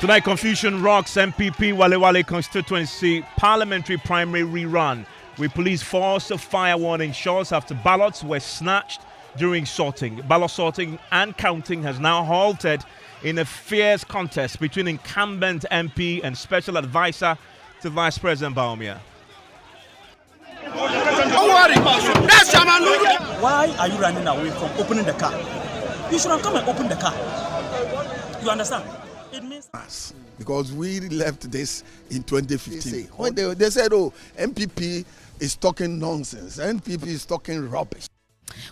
Tonight, confusion rocks NPP Walewale Constituency parliamentary primary rerun, with police forced to fire warning shots after ballots were snatched during sorting. Ballot sorting and counting has now halted in a fierce contest between incumbent MP and special advisor to Vice President Baumia. Why are you running away from opening the car? You should have come and opened the car. You understand? It means us, because we left this in 2015. When they said, oh, NPP is talking nonsense, NPP is talking rubbish.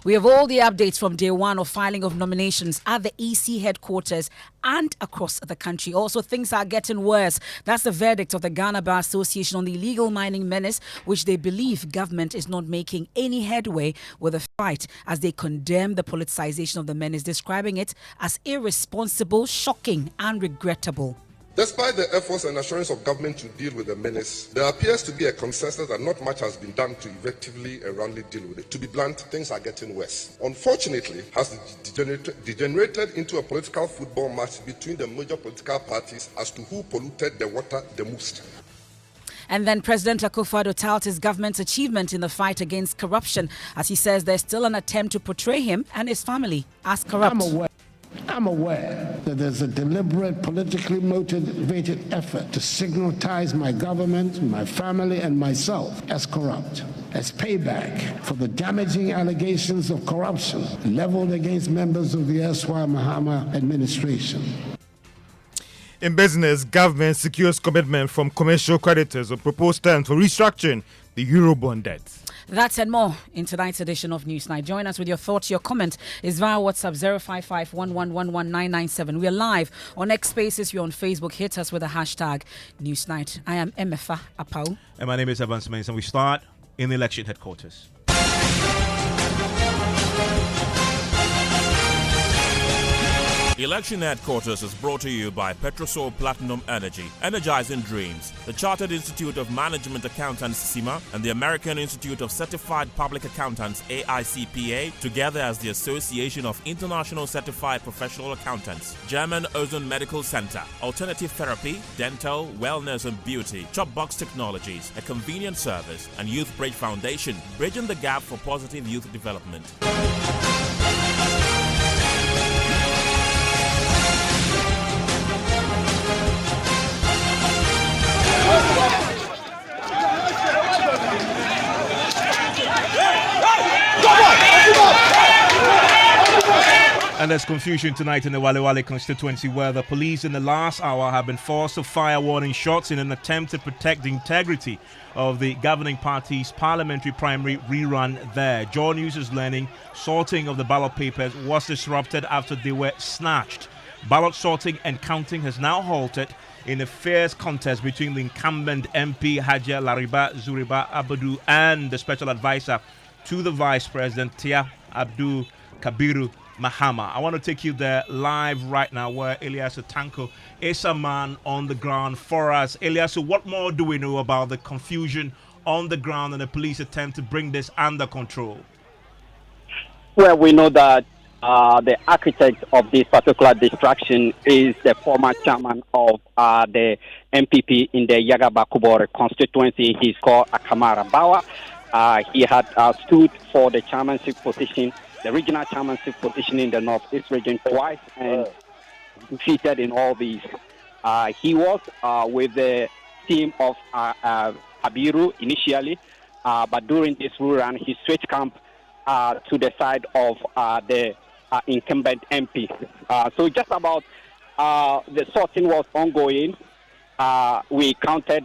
We have all the updates from day one of filing of nominations at the EC headquarters and across the country. Also, things are getting worse. That's the verdict of the Ghana Bar Association on the illegal mining menace, which they believe government is not making any headway with the fight, as they condemn the politicization of the menace, describing it as irresponsible, shocking and regrettable. Despite the efforts and assurance of government to deal with the menace, there appears to be a consensus that not much has been done to effectively and roundly deal with it. To be blunt, things are getting worse. Unfortunately, it has degenerated into a political football match between the major political parties as to who polluted the water the most. And then President Akufo-Addo touted his government's achievement in the fight against corruption, as he says there's still an attempt to portray him and his family as corrupt. I'm aware that there's a deliberate, politically motivated effort to stigmatize my government, my family, and myself as corrupt, as payback for the damaging allegations of corruption leveled against members of the erstwhile Mahama administration. In business, government secures commitment from commercial creditors of proposed terms for restructuring the Eurobond debt. That and more in tonight's edition of Newsnight. Join us with your thoughts. Your comment is via WhatsApp 055-111-1997. We're live on X Spaces. We're on Facebook. Hit us with the hashtag Newsnight. I am Emefa Apau. And my name is Evans Mason. And we start in the election headquarters. Election Headquarters is brought to you by Petrosol Platinum Energy, energizing dreams. The Chartered Institute of Management Accountants (CIMA) and the American Institute of Certified Public Accountants (AICPA), together as the Association of International Certified Professional Accountants. German Ozone Medical Center, alternative therapy, dental, wellness and beauty. Chopbox Technologies, a convenient service, and Youth Bridge Foundation, bridging the gap for positive youth development. And there's confusion tonight in the Walewale constituency, where the police in the last hour have been forced to fire warning shots in an attempt to protect the integrity of the governing party's parliamentary primary rerun there. Joy News is learning sorting of the ballot papers was disrupted after they were snatched. Ballot sorting and counting has now halted in a fierce contest between the incumbent MP Haja Lariba Zuriba Abadu and the special advisor to the Vice President Tia Abdul-Kabiru Mahama. I want to take you there live right now, where Elias Tanko is a man on the ground for us. Elias, what more do we know about the confusion on the ground and the police attempt to bring this under control? Well, we know that the architect of this particular distraction is the former chairman of the NPP in the Yagaba-Kubore constituency. He's called Akamara Bawa. He had stood for the chairmanship position, the regional chairmanship position in the Northeast region twice, and defeated in all these. He was with the team of Kabiru initially, but during this run, he switched camp to the side of the incumbent MP. So just about the sorting was ongoing. We counted,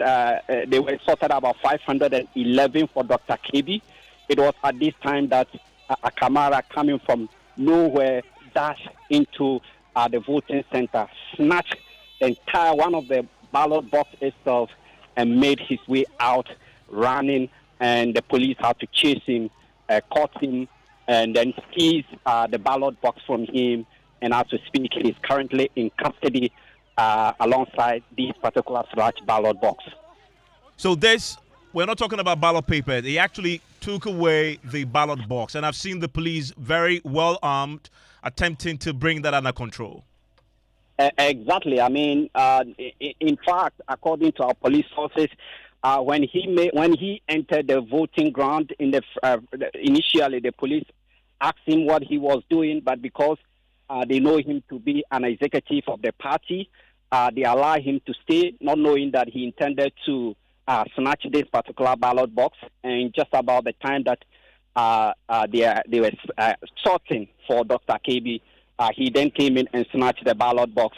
they were sorted about 511 for Dr. Kebi. It was at this time that Akamara, coming from nowhere, dashed into the voting center, snatched the entire one of the ballot box itself, and made his way out running, and the police had to chase him, caught him, and then seize the ballot box from him. And as we speak, he is currently in custody alongside this particular scratch ballot box. So we're not talking about ballot paper. They actually took away the ballot box, and I've seen the police very well armed attempting to bring that under control. Exactly. I mean, in fact, according to our police sources, when he entered the voting ground initially, the police asked him what he was doing, but because they know him to be an executive of the party, they allow him to stay, not knowing that he intended to snatch this particular ballot box. And just about the time that they were sorting for Dr. KB, he then came in and snatched the ballot box,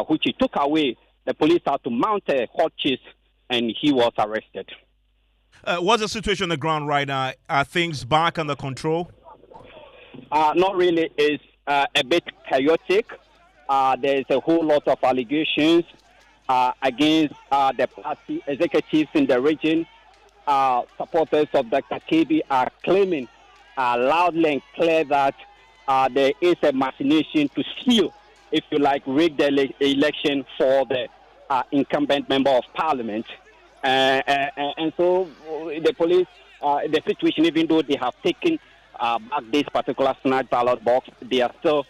which he took away. The police had to mount a hot chase, and he was arrested. What's the situation on the ground right now? Are things back under control? Not really. It's a bit chaotic. There's a whole lot of allegations against the party executives in the region. Supporters of Dr. KB are claiming loudly and clear that there is a machination to steal, if you like, rig the election for the incumbent member of parliament. And so the police, the situation, even though they have taken back this particular snatch ballot box, they are still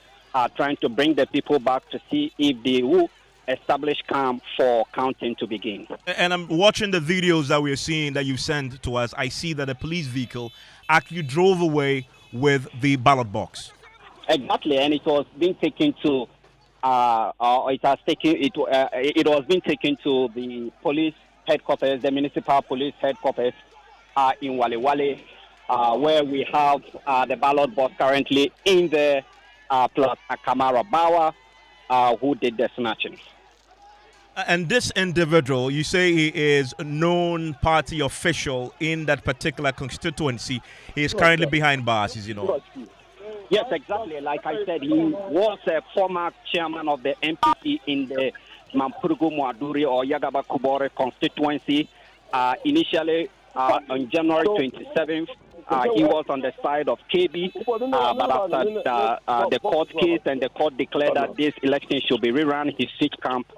trying to bring the people back to see if they will establish calm for counting to begin. And I'm watching the videos that we're seeing that you sent to us. I see that a police vehicle actually drove away with the ballot box. Exactly, and it was being taken to it was being taken to the police headquarters, the municipal police headquarters in Walewale, where we have the ballot box currently in there, plus Akamara Bawa, who did the snatching. And this individual, you say he is a known party official in that particular constituency. He is currently behind bars, you know. Yes, exactly. Like I said, he was a former chairman of the NPP in the Mampurgu Mwaduri or Yagaba Kubore constituency. Initially, on January 27th, he was on the side of KB, but after the court case and the court declared that this election should be rerun, he switched camp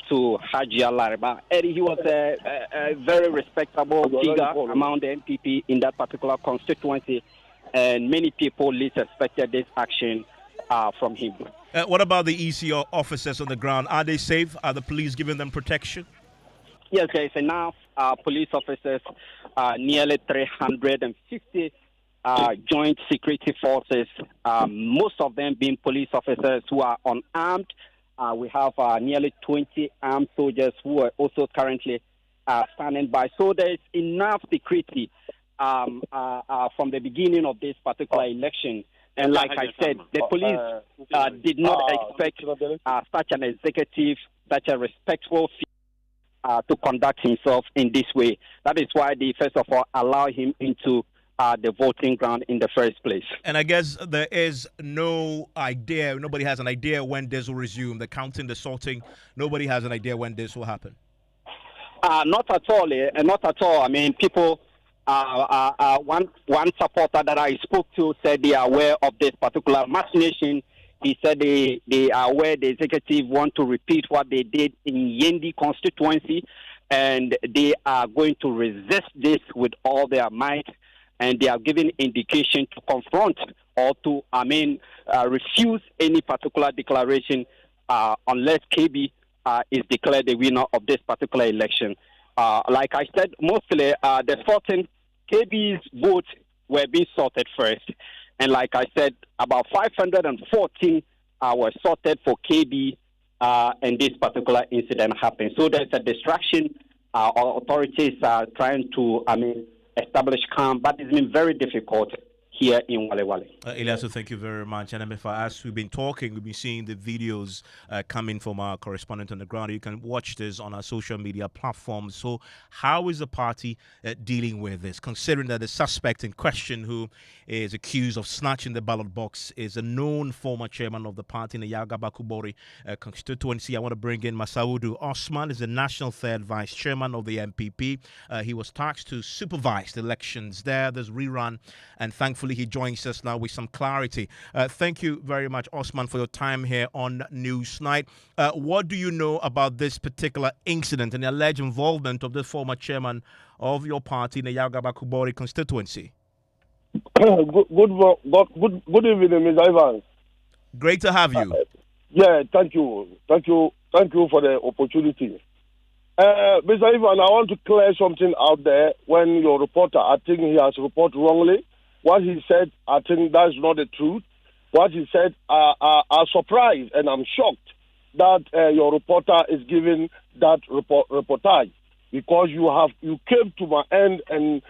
to Haji Alariba. He was a very respectable figure among the NPP in that particular constituency, and many people least expected this action from him. What about the ECO officers on the ground? Are they safe? Are the police giving them protection? Yes, there is enough police officers, nearly 350 joint security forces, most of them being police officers who are unarmed. We have nearly 20 armed soldiers who are also currently standing by. So there is enough security from the beginning of this particular election. And like I said, the police did not expect such an executive, such a respectful figure to conduct himself in this way. That is why they first of all allow him into the voting ground in the first place. And I guess there is no idea, nobody has an idea when this will resume, the counting, the sorting. Nobody has an idea when this will happen. Not at all. Not at all. I mean, people, one supporter that I spoke to said they are aware of this particular machination. He said they are aware the executive want to repeat what they did in Yendi constituency, and they are going to resist this with all their might, and they are giving indication to confront or to, refuse any particular declaration unless KB is declared the winner of this particular election. Like I said, mostly the sorting, KB's votes were being sorted first. And like I said, about 514 were sorted for KB, and this particular incident happened. So there's a distraction. Authorities are trying to, establish calm, but it's been very difficult here in Walewale. Ilyasu, thank you very much. And as we've been talking, we've been seeing the videos coming from our correspondent on the ground. You can watch this on our social media platforms. So how is the party dealing with this, considering that the suspect in question, who is accused of snatching the ballot box, is a known former chairman of the party in the Yagaba-Kubori constituency? I want to bring in Masaudu Osman, is the national third vice chairman of the NPP. He was tasked to supervise the elections there. There's Rerun, and thankfully he joins us now with some clarity. Thank you very much, Osman, for your time here on Newsnight. What do you know about this particular incident and the alleged involvement of the former chairman of your party in the Yagaba-Kubori constituency? Good evening, Mr. Evans. Great to have you. Yeah, thank you for the opportunity. Mr. Ivan, I want to clear something out there. When your reporter, I think he has reported wrongly. What he said, I think that's not the truth. What he said, I'm surprised and I'm shocked that your reporter is giving that reportage, because you came to my end and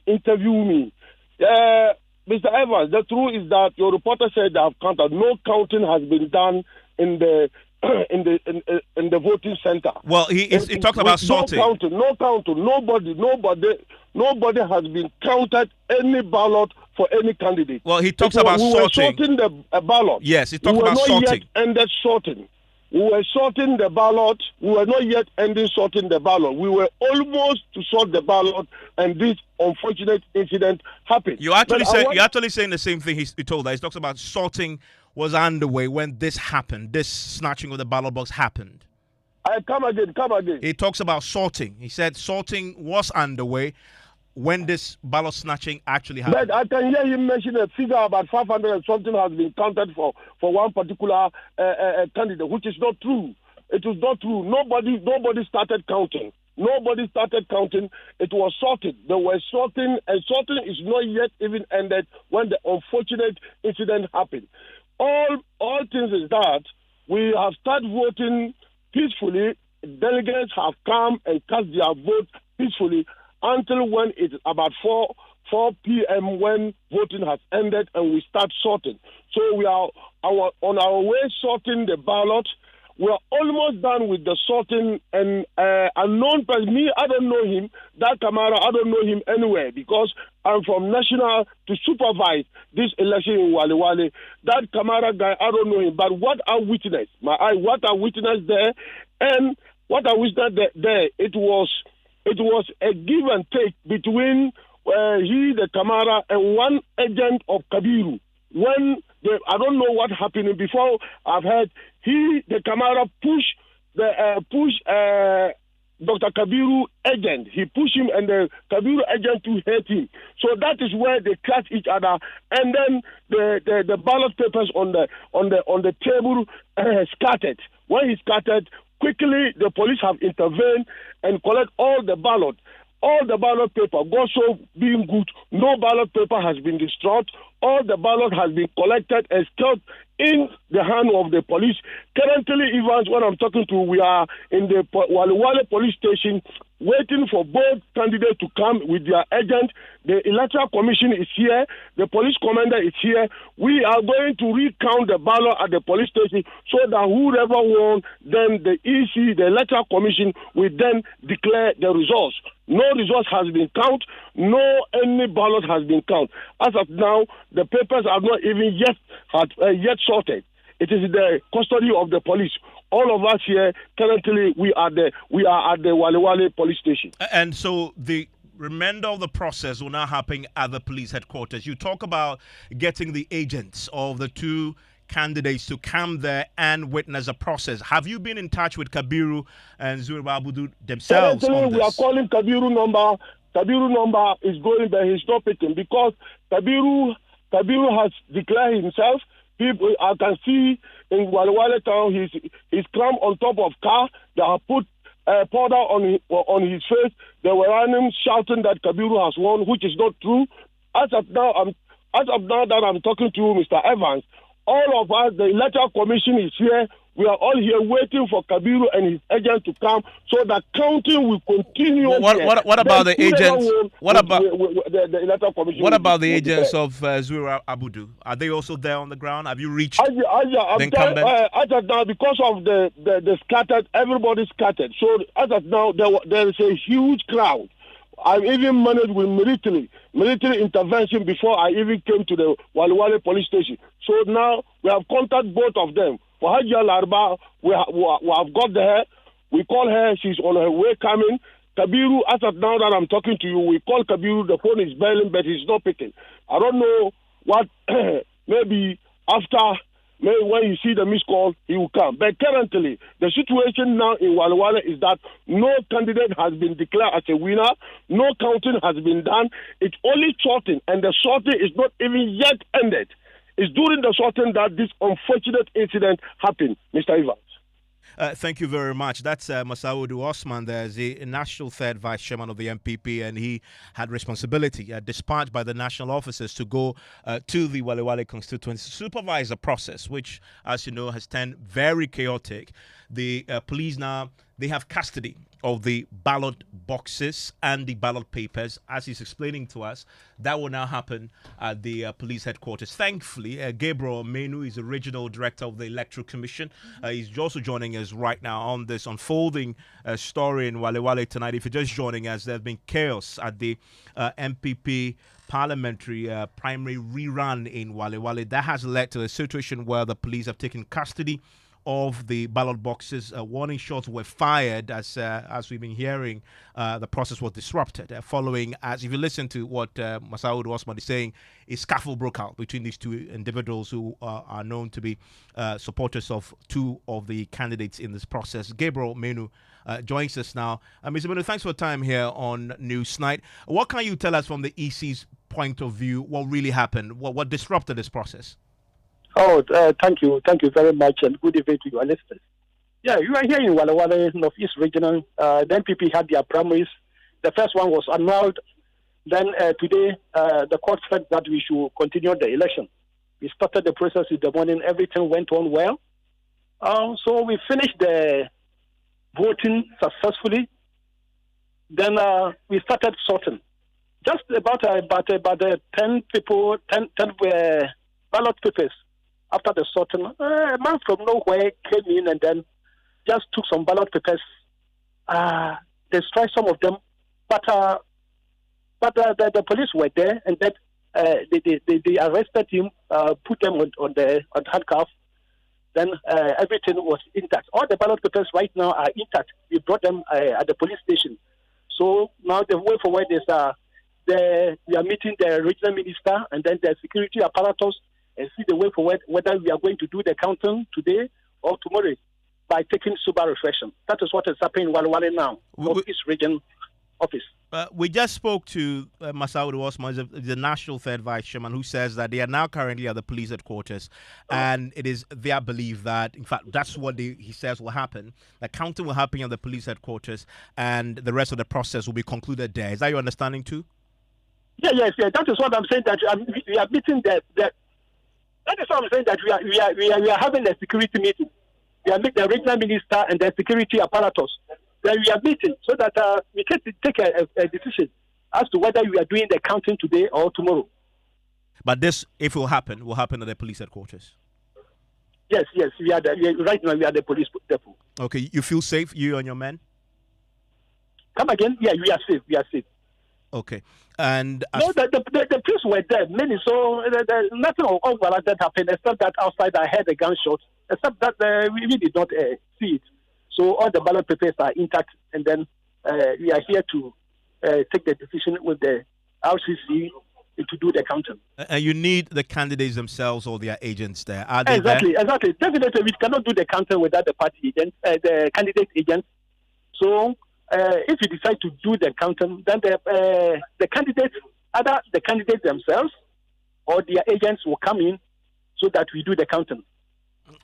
interviewed me. Mr. Evans, the truth is that your reporter said they have counted. No counting has been done in the voting center. Well, he talked about sorting. No counting. Nobody has been counted any ballot for any candidate. Well, he talks about sorting. We were sorting the ballot. Yes, he talked about sorting. We were not yet ended sorting. We were sorting the ballot. We were not yet ending sorting the ballot. We were almost to sort the ballot, and this unfortunate incident happened. You're actually saying the same thing he told us. He talks about sorting was underway when this happened. This snatching of the ballot box happened. Come again. He talks about sorting. He said sorting was underway when this ballot snatching actually happened. But I can hear him mention a figure about 500 and something has been counted for one particular candidate, which is not true. It is not true. Nobody started counting. Nobody started counting. It was sorted. They were sorting, and sorting is not yet even ended when the unfortunate incident happened. All things is that we have started voting peacefully. Delegates have come and cast their vote peacefully until when it's about 4 p.m. when voting has ended and we start sorting. So we are on our way sorting the ballot. We're almost done with the sorting, and unknown person, me, I don't know him. That Kamara, I don't know him anywhere because I'm from national to supervise this election in Walewale. That Kamara guy, I don't know him. But what I witnessed, there, and what I witnessed there, it was a give and take between the Kamara, and one agent of Kabiru. I don't know what happened before. I've heard the Kamara push Dr. Kabiru agent. He pushed him, and the Kabiru agent to hate him. So that is where they clash each other, and then the ballot papers on the table scattered. When he scattered, quickly the police have intervened and collect all the ballot. All the ballot paper, God so being good, no ballot paper has been destroyed. All the ballot has been collected and stored in the hand of the police. Currently, Evans, when I'm talking to, we are in the Walewale police station waiting for both candidates to come with their agent. The electoral commission is here. The police commander is here. We are going to recount the ballot at the police station so that whoever won, then the EC, the electoral commission, will then declare the results. No results has been counted. No any ballot has been counted. As of now, the papers are not even yet sorted. It is the custody of the police. All of us here currently we are at the Walewale police station. And so the remainder of the process will now happen at the police headquarters. You talk about getting the agents of the two candidates to come there and witness the process. Have you been in touch with Kabiru and Abdul themselves on this? We are calling Kabiru number. Kabiru number is going, but he's not picking because Kabiru has declared himself. People, I can see in Walewale town, he's climbed on top of car. They have put powder on his face. They were running, shouting that Kabiru has won, which is not true. As of now that I'm talking to you, Mr. Evans, all of us, the electoral commission is here. We are all here waiting for Kabiru and his agent to come so that counting will continue. What about the agents? What about the electoral commission? What about the agents of Akufo-Addo? Are they also there on the ground? Have you reached the incumbent? As of now, because of the scattered, everybody scattered. So as of now, there is a huge crowd. I even managed with military intervention before I even came to the Walewale police station. So now we have contacted both of them. For Hajia Larba, we have got her. We call her. She's on her way coming. Kabiru, as of now that I'm talking to you, we call Kabiru. The phone is belling, but he's not picking. I don't know what. Maybe after. Maybe when you see the missed call, he will come. But currently, the situation now in Walewale is that no candidate has been declared as a winner. No counting has been done. It's only sorting, and the sorting is not even yet ended. It's during the sorting that this unfortunate incident happened, Mr. Evans. Thank you very much. That's Masaudu Osman, there's the National Third Vice Chairman of the NPP, and he had responsibility, dispatched by the national officers, to go to the Walewale constituency to supervise the process, which, as you know, has turned very chaotic. The police now, they have custody of the ballot boxes and the ballot papers. As he's explaining to us, that will now happen at the police headquarters. Thankfully, Gabriel Menu is the regional director of the Electoral Commission. He's also joining us right now on this unfolding story in Walewale tonight. If you're just joining us, there's been chaos at the NPP parliamentary primary rerun in Walewale. That has led to a situation where the police have taken custody of the ballot boxes. Warning shots were fired as we've been hearing. The process was disrupted following, as if you listen to what Masaudu Osman is saying, a scuffle broke out between these two individuals who are known to be supporters of two of the candidates in this process. Gabriel Menu joins us now. Mr. Menu, thanks for your time here on Newsnight. What can you tell us from the EC's point of view? What really happened? What disrupted this process? Oh, thank you very much, and good evening to your listeners. Yeah, you are here in Walewale, Northeast Regional. The NPP had their primaries. The first one was annulled. Then today, the court said that we should continue the election. We started the process in the morning. Everything went on well. So we finished the voting successfully. Then we started sorting. Just about 10 people, 10 ballot papers. After the sorting, a man from nowhere came in and then just took some ballot papers, destroyed some of them, but the police were there and then they arrested him, put them on handcuff. Then everything was intact. All the ballot papers right now are intact. We brought them at the police station. So now the way forward is we are meeting the regional minister and then the security apparatus and see the way forward whether we are going to do the counting today or tomorrow by taking sober reflection. That is what is happening in Walewale now, Northeast Region Office. We just spoke to Masaudu Osman, the National Third Vice Chairman, who says that they are now currently at the police headquarters, and it is their belief that, in fact, that's what he says will happen. The counting will happen at the police headquarters, and the rest of the process will be concluded there. Is that your understanding too? Yes. That is what I'm saying. That we are meeting that is what I'm saying. That we are having a security meeting. We are meeting the regional minister and the security apparatus. Then we are meeting so that we can take a decision as to whether we are doing the counting today or tomorrow. But this, if it will happen at the police headquarters. Yes. Right now we are the police depot. Okay, you feel safe, you and your men? Come again? Yeah, we are safe. Okay. And no, the police were there, many, so nothing of that happened, except that outside I heard a gunshot, except that we did not see it. So all the ballot papers are intact, and then we are here to take the decision with the RCC to do the counting. And you need the candidates themselves or their agents there. Are they exactly, there? Exactly. Definitely, we cannot do the counting without the party agents, the candidate agents. So if you decide to do the counting, then the candidates, either the candidates themselves or their agents will come in so that we do the counting.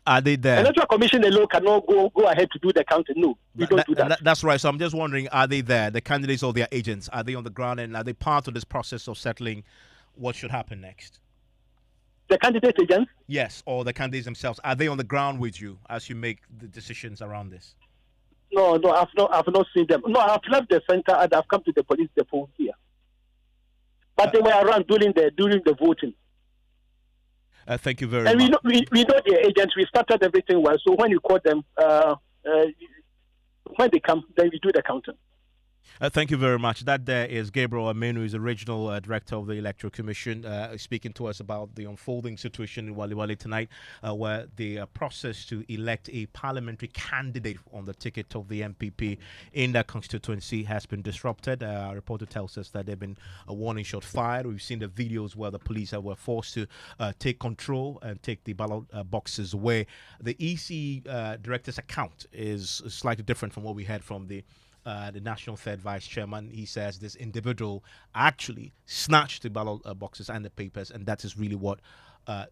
Are they there? The Electoral Commission alone cannot go ahead to do the counting. No, we don't do that. That's right. So I'm just wondering, are they there? The candidates or their agents? Are they on the ground and are they part of this process of settling what should happen next? The candidate agents? Yes, or the candidates themselves. Are they on the ground with you as you make the decisions around this? No, I've not seen them. No, I've left the center and I've come to the police depot here. But they were around during the voting. Thank you very much. And we know the agents. We started everything well. So when you call them, when they come, then we do the counting. Thank you very much. That there is Gabriel Amenu, who is the regional director of the Electoral Commission, speaking to us about the unfolding situation in Walewale tonight, where the process to elect a parliamentary candidate on the ticket of the NPP in that constituency has been disrupted. Our reporter tells us that there have been a warning shot fired. We've seen the videos where the police were forced to take control and take the ballot boxes away. The EC director's account is slightly different from what we heard from the National Third Vice Chairman. He says this individual actually snatched the ballot boxes and the papers, and that is really what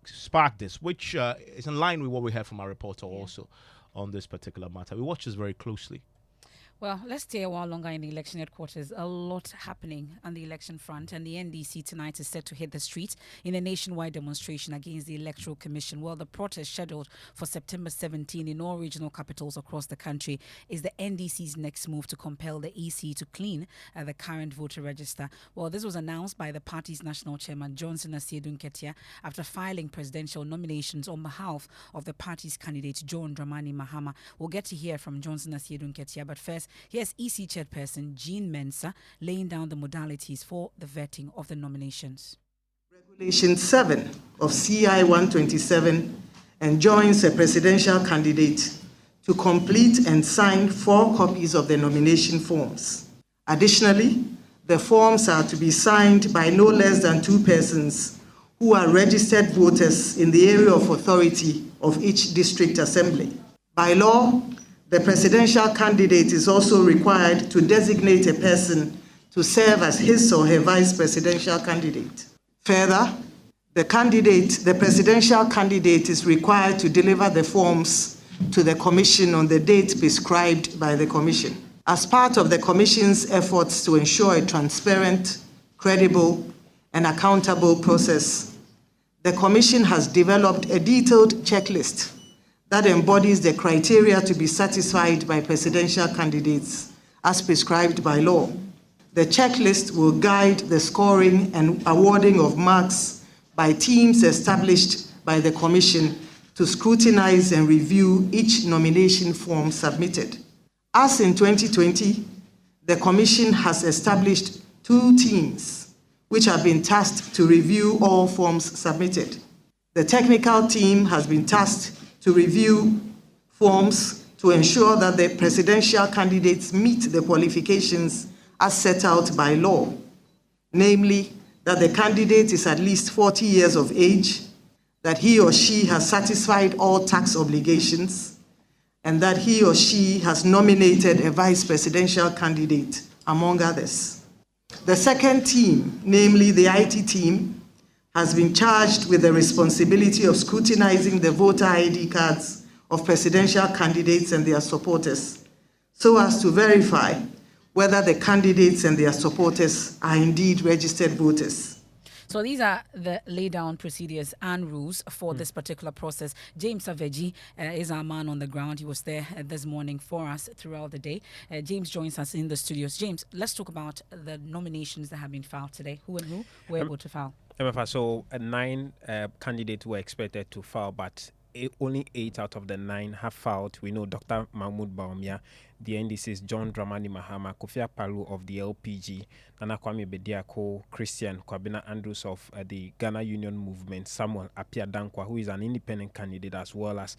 sparked this, which is in line with what we heard from our reporter also on this particular matter. We watch this very closely. Well, let's stay a while longer in the election headquarters. A lot happening on the election front, and the NDC tonight is set to hit the streets in a nationwide demonstration against the Electoral Commission. Well, the protest scheduled for September 17 in all regional capitals across the country is the NDC's next move to compel the EC to clean the current voter register. Well, this was announced by the party's national chairman, Johnson Asiedu Nketia, after filing presidential nominations on behalf of the party's candidate, John Dramani Mahama. We'll get to hear from Johnson Asiedu Nketia, but first, here's EC chairperson Jean Mensah laying down the modalities for the vetting of the nominations. Regulation 7 of CI 127 enjoins a presidential candidate to complete and sign 4 copies of the nomination forms. Additionally, the forms are to be signed by no less than 2 persons who are registered voters in the area of authority of each district assembly. By law, the presidential candidate is also required to designate a person to serve as his or her vice presidential candidate. Further, the presidential candidate is required to deliver the forms to the Commission on the date prescribed by the Commission. As part of the Commission's efforts to ensure a transparent, credible, and accountable process, the Commission has developed a detailed checklist that embodies the criteria to be satisfied by presidential candidates as prescribed by law. The checklist will guide the scoring and awarding of marks by teams established by the Commission to scrutinize and review each nomination form submitted. As in 2020, the Commission has established 2 teams which have been tasked to review all forms submitted. The technical team has been tasked to review forms to ensure that the presidential candidates meet the qualifications as set out by law, namely that the candidate is at least 40 years of age, that he or she has satisfied all tax obligations, and that he or she has nominated a vice presidential candidate, among others. The second team, namely the IT team, has been charged with the responsibility of scrutinizing the voter ID cards of presidential candidates and their supporters, so as to verify whether the candidates and their supporters are indeed registered voters. So these are the laid down procedures and rules for this particular process. James Aveji is our man on the ground. He was there this morning for us throughout the day. James joins us in the studios. James, let's talk about the nominations that have been filed today. Who and who were able to file? So 9 candidates were expected to file, but only 8 out of the 9 have filed. We know Dr. Mahmoud Bawumia, the NDC's John Dramani Mahama, Akufo-Addo of the LPG, Nana Kwame Bediako, Christian Kwabena Andrews of the Ghana Union Movement, Samuel Apia Dankwa, who is an independent candidate, as well as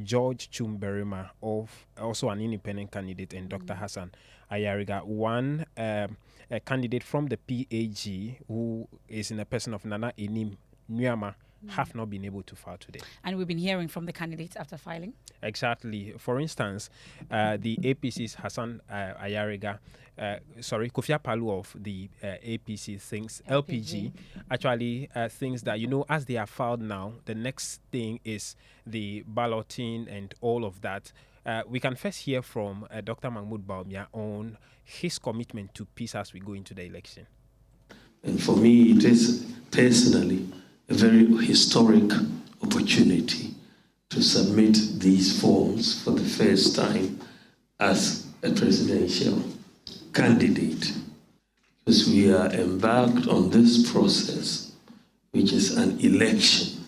George Chumberima, also an independent candidate, and Dr. Hassan Ayariga. One a candidate from the PAG, who is in the person of Nana Enim Nyama, have not been able to file today. And we've been hearing from the candidates after filing? Exactly. For instance, the APC's Hassan Ayariga, Akufo-Addo of the APC thinks, LPG actually thinks that, as they are filed now, the next thing is the balloting and all of that. We can first hear from Dr. Mahmoud Bawumia on his commitment to peace as we go into the election. And for me, it is personally a very historic opportunity to submit these forms for the first time as a presidential candidate, because we are embarked on this process, which is an election,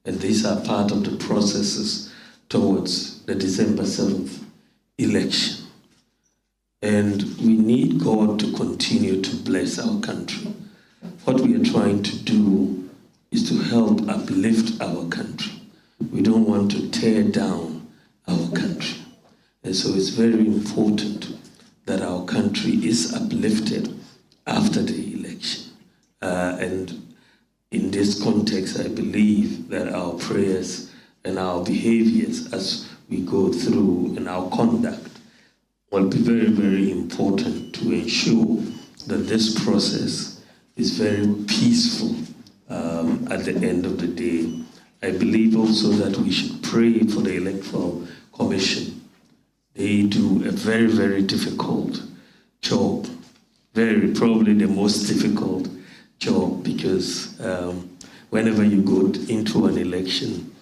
and these are part of the processes towards the December 7th election. And we need God to continue to bless our country. What we are trying to do is to help uplift our country. We don't want to tear down our country. And so it's very important that our country is uplifted after the election. And in this context, I believe that our prayers and our behaviors as we go through and our conduct will be very, very important to ensure that this process is very peaceful at the end of the day. I believe also that we should pray for the Electoral Commission. They do a very, very difficult job, probably the most difficult job, because whenever you go into an election,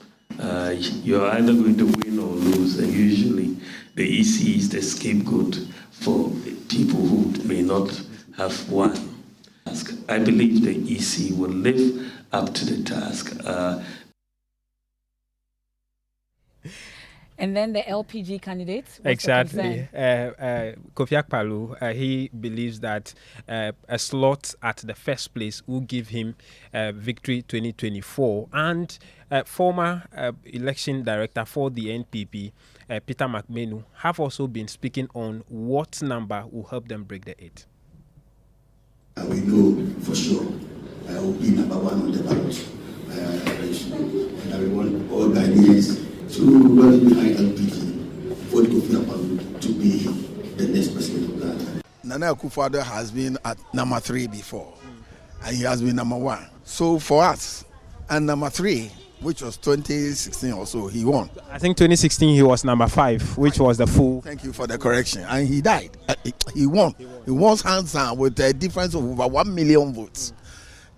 you're either going to win or lose, and usually the EC is the scapegoat for people who may not have won. I believe the EC will live up to the task. And then the LPG candidates. Exactly. Akufo-Addo, he believes that a slot at the first place will give him victory 2024. And former election director for the NPP, Peter McMenu, have also been speaking on what number will help them break the 8. We know for sure I will be number 1 on the ballot. And I want all Ghanaians to rally behind LPG for Akufo-Addo to be the next president of Ghana. Nana Akufo-Addo has been at number 3 before, and he has been number 1. So for us, and number 3, which was 2016 or so, he won. I think 2016 he was number 5, which was the full. Thank you for the correction. And he died. He won. He won hands down with a difference of over 1 million votes.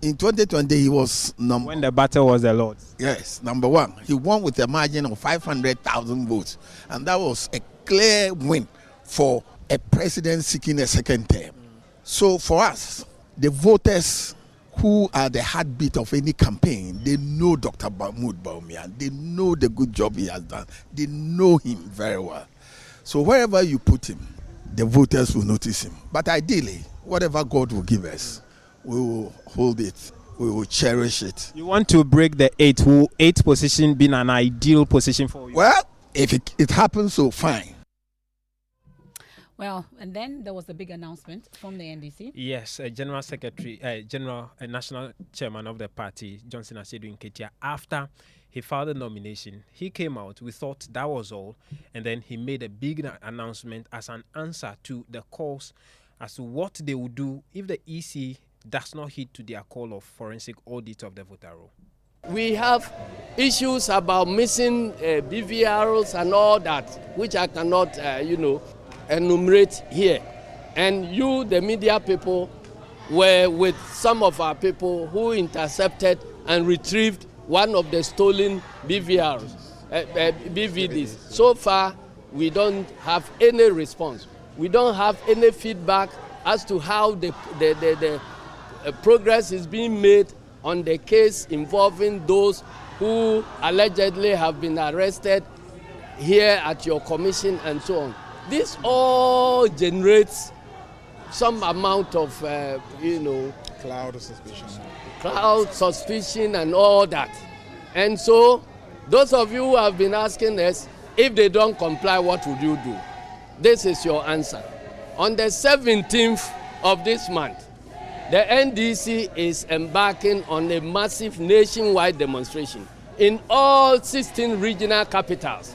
In 2020, he was number. When the battle was the Lord's. Yes, number 1. He won with a margin of 500,000 votes, and that was a clear win for a president seeking a second term. So for us, the voters who are the heartbeat of any campaign, they know Dr. Mahmoud Bawumia. They know the good job he has done. They know him very well. So wherever you put him, the voters will notice him. But ideally, whatever God will give us, we will hold it. We will cherish it. You want to break the 8. Will 8th position be an ideal position for you? Well, if it happens, so fine. Well, and then there was the big announcement from the NDC. Yes, General Secretary, National Chairman of the party, Johnson Asedu Nketia, after he filed the nomination, he came out. We thought that was all, and then he made a big announcement as an answer to the calls as to what they would do if the EC does not heed to their call of forensic audit of the voter roll. We have issues about missing BVRs and all that, which I cannot, enumerate here. And you, the media people, were with some of our people who intercepted and retrieved one of the stolen BVDs. So far, we don't have any response. We don't have any feedback as to how the progress is being made on the case involving those who allegedly have been arrested here at your commission and so on. This all generates some amount of, cloud suspicion and all that. And so those of you who have been asking us, if they don't comply, what would you do? This is your answer. On the 17th of this month, the NDC is embarking on a massive nationwide demonstration in all 16 regional capitals.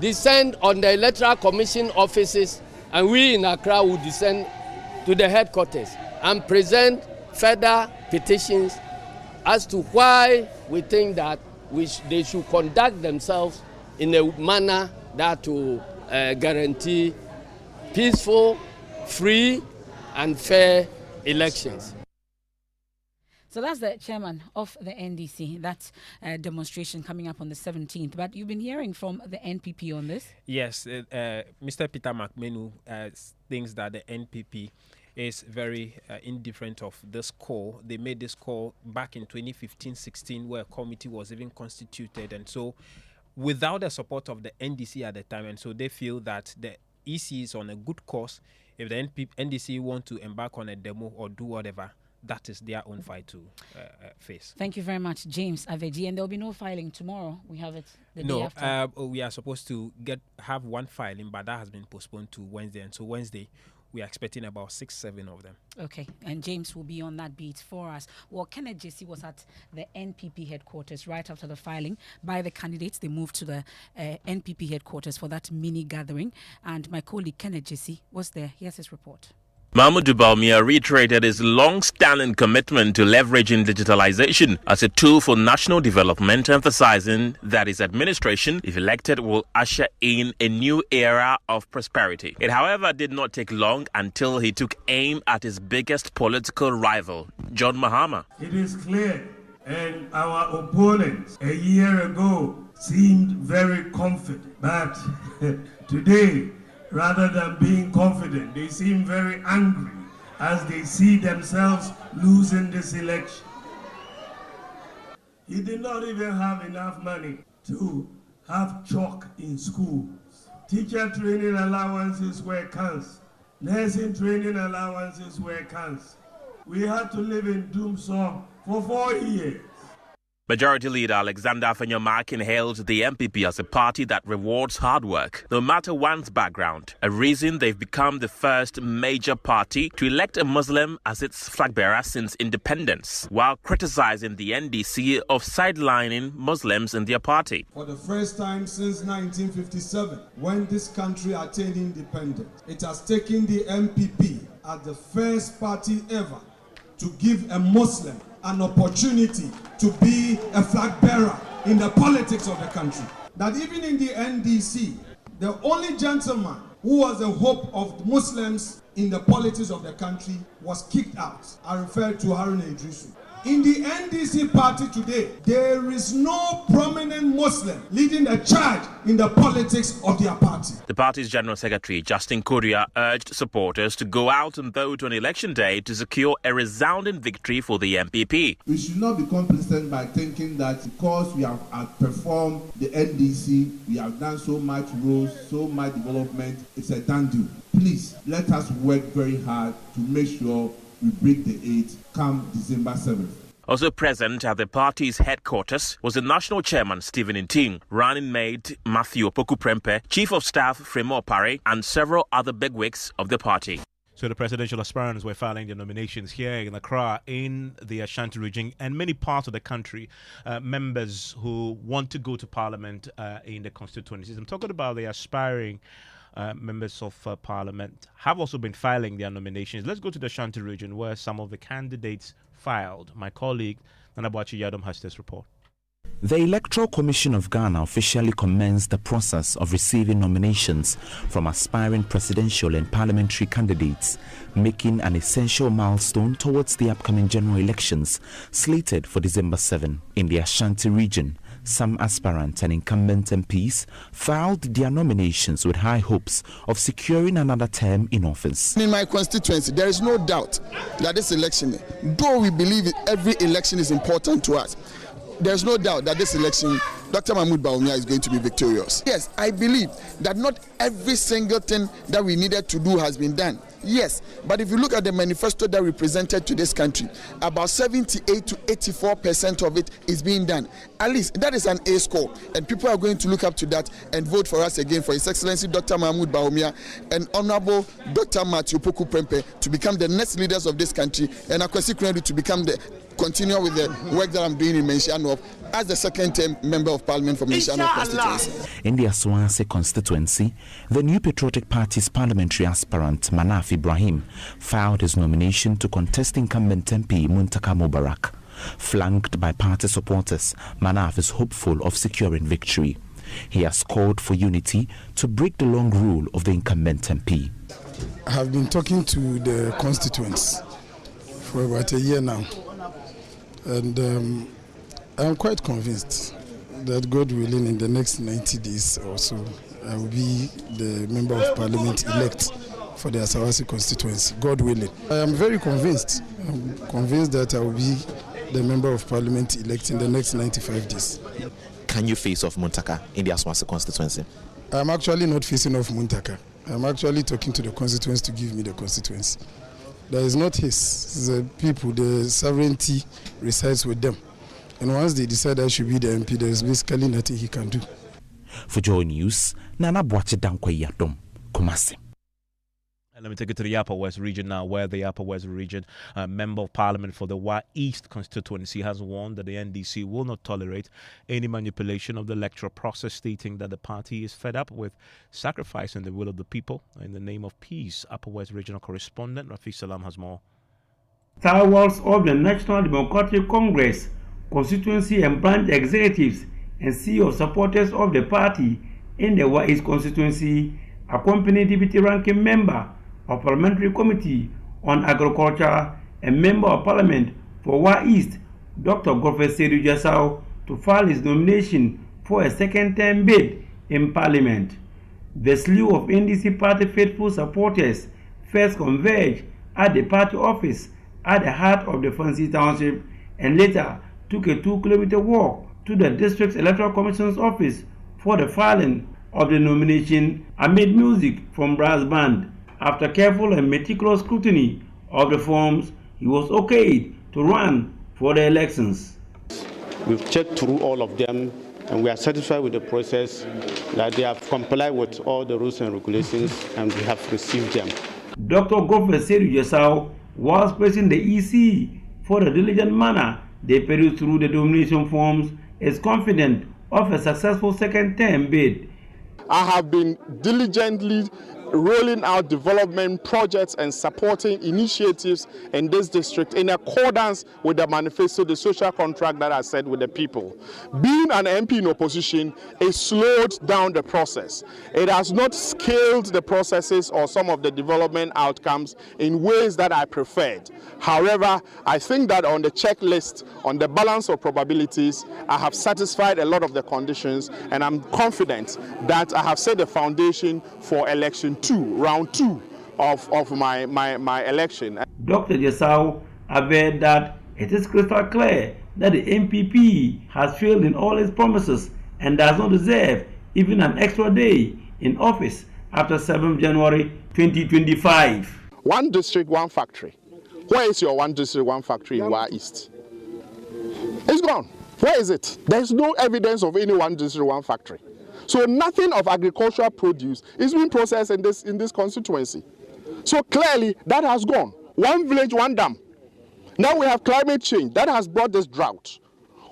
Descend on the Electoral Commission offices, and we in Accra will descend to the headquarters and present further petitions as to why we think that they should conduct themselves in a manner that will guarantee peaceful, free, and fair elections. So that's the chairman of the NDC. That demonstration coming up on the 17th. But you've been hearing from the NPP on this? Yes, Mr. Peter McMenu thinks that the NPP is very indifferent of this call. They made this call back in 2015-16 where a committee was even constituted. And so without the support of the NDC at the time, and so they feel that the EC is on a good course. If the NDC want to embark on a demo or do whatever, that is their own fight to face. Thank you very much, James Aveji. And there will be no filing tomorrow. We have it the day after. We are supposed to have one filing, but that has been postponed to Wednesday. And so Wednesday, we are expecting about 6-7 of them. Okay, and James will be on that beat for us. Well, Kenneth JC was at the NPP headquarters right after the filing by the candidates. They moved to the NPP headquarters for that mini gathering. And my colleague Kenneth JC was there. Here's his report. Mahmoud Bawumia reiterated his long-standing commitment to leveraging digitalization as a tool for national development, emphasizing that his administration, if elected, will usher in a new era of prosperity. It, however, did not take long until he took aim at his biggest political rival, John Mahama. It is clear, and our opponents a year ago seemed very confident, but today, rather than being confident, they seem very angry as they see themselves losing this election. He did not even have enough money to have chalk in schools. Teacher training allowances were cancelled. Nursing training allowances were cancelled. We had to live in doomsday for 4 years. Majority Leader Alexander Afenyomarkin hailed the NPP as a party that rewards hard work, no matter one's background, a reason they've become the first major party to elect a Muslim as its flag bearer since independence, while criticizing the NDC of sidelining Muslims in their party. For the first time since 1957, when this country attained independence, it has taken the NPP as the first party ever to give a Muslim an opportunity to be a flag bearer in the politics of the country. That even in the NDC, the only gentleman who was the hope of Muslims in the politics of the country was kicked out. I refer to Harun Idrisu. In the NDC party today, there is no prominent Muslim leading the charge in the politics of their party. The party's General Secretary, Justin Korea, urged supporters to go out and vote on election day to secure a resounding victory for the NPP. We should not be complacent by thinking that because we have outperformed the NDC, we have done so much growth, so much development, it's a done deal. Please, let us work very hard to make sure we break the 8 come December 7th. Also present at the party's headquarters was the national chairman, Stephen Nting, running mate Matthew Opoku-Prempeh, chief of staff Fremo Opare, and several other bigwigs of the party. So the presidential aspirants were filing their nominations here in Accra, in the Ashanti region, and many parts of the country. Members who want to go to parliament in the constituencies. I'm talking about the aspiring members of parliament have also been filing their nominations. Let's go to the Ashanti region where some of the candidates filed. My colleague Nanabuachi Yadom has this report. The Electoral Commission of Ghana officially commenced the process of receiving nominations from aspiring presidential and parliamentary candidates, making an essential milestone towards the upcoming general elections slated for December 7. In the Ashanti region, some aspirant and incumbent MPs filed their nominations with high hopes of securing another term in office. In my constituency, there is no doubt that this election, though we believe every election is important to us, there's no doubt that this election, Dr. Mahmoud Bawumia is going to be victorious. Yes, I believe that not every single thing that we needed to do has been done. Yes, but if you look at the manifesto that we presented to this country, about 78 to 84% of it is being done. At least that is an A score, and people are going to look up to that and vote for us again, for His Excellency Dr. Mahmoud Bawumia and Honorable Dr. Matthew Opoku-Prempeh to become the next leaders of this country, and Akufo-Addo to become the continue with the work that I'm doing in Menshano as the second-term member of parliament for Menshano constituency. In the Aswanse constituency, the New Patriotic Party's parliamentary aspirant Manaf Ibrahim filed his nomination to contest incumbent MP Muntaka Mubarak. Flanked by party supporters, Manaf is hopeful of securing victory. He has called for unity to break the long rule of the incumbent MP. I have been talking to the constituents for about a year now. And I'm quite convinced that, God willing, in the next 90 days or so, I will be the member of parliament elect for the Asawasi constituency, God willing. I am very convinced. I'm convinced that I will be the member of parliament elect in the next 95 days. Can you face off Muntaka in the Asawasi constituency? I'm actually not facing off Muntaka. I'm actually talking to the constituents to give me the constituency. That is not his. The people, the sovereignty resides with them. And once they decide I should be the MP, there is basically nothing he can do. For Joy News, Nana Boache Dankwa Yadom, Kumasi. And let me take you to the Upper West region now, where the Upper West region member of parliament for the Wa East constituency has warned that the NDC will not tolerate any manipulation of the electoral process, stating that the party is fed up with sacrificing the will of the people in the name of peace. Upper West regional correspondent Rafiq Salam has more. Stalwarts of the National Democratic Congress, constituency and branch executives, and CEO supporters of the party in the Wa East constituency accompanied Deputy Ranking Member of Parliamentary Committee on Agriculture and Member of Parliament for Wa East, Dr. Godfrey Sedu Jasau, to file his nomination for a second-term bid in Parliament. The slew of NDC party faithful supporters first converged at the party office at the heart of the Fancy Township and later took a 2-kilometer walk to the District Electoral Commission's office for the filing of the nomination amid music from brass band. After careful and meticulous scrutiny of the forms, he was okayed to run for the elections. We've checked through all of them and we are satisfied with the process, that they have complied with all the rules and regulations and we have received them. Dr. Godfrey Sedu Jasau was praising the EC for the diligent manner they perused through the nomination forms, is confident of a successful second-term bid. I have been diligently rolling out development projects and supporting initiatives in this district in accordance with the manifesto, the social contract that I said with the people. Being an MP in opposition, it slowed down the process. It has not scaled the processes or some of the development outcomes in ways that I preferred. However, I think that on the checklist, on the balance of probabilities, I have satisfied a lot of the conditions, and I'm confident that I have set the foundation for election 2, round 2 of my election. Dr. Jasau averred that it is crystal clear that the NPP has failed in all its promises and does not deserve even an extra day in office after 7 January 2025. One district, one factory. Where is your one district, one factory in Wa East? It's gone. Where is it? There's no evidence of any one district, one factory. So nothing of agricultural produce is being processed in this constituency. So clearly that has gone. One village, one dam. Now we have climate change that has brought this drought.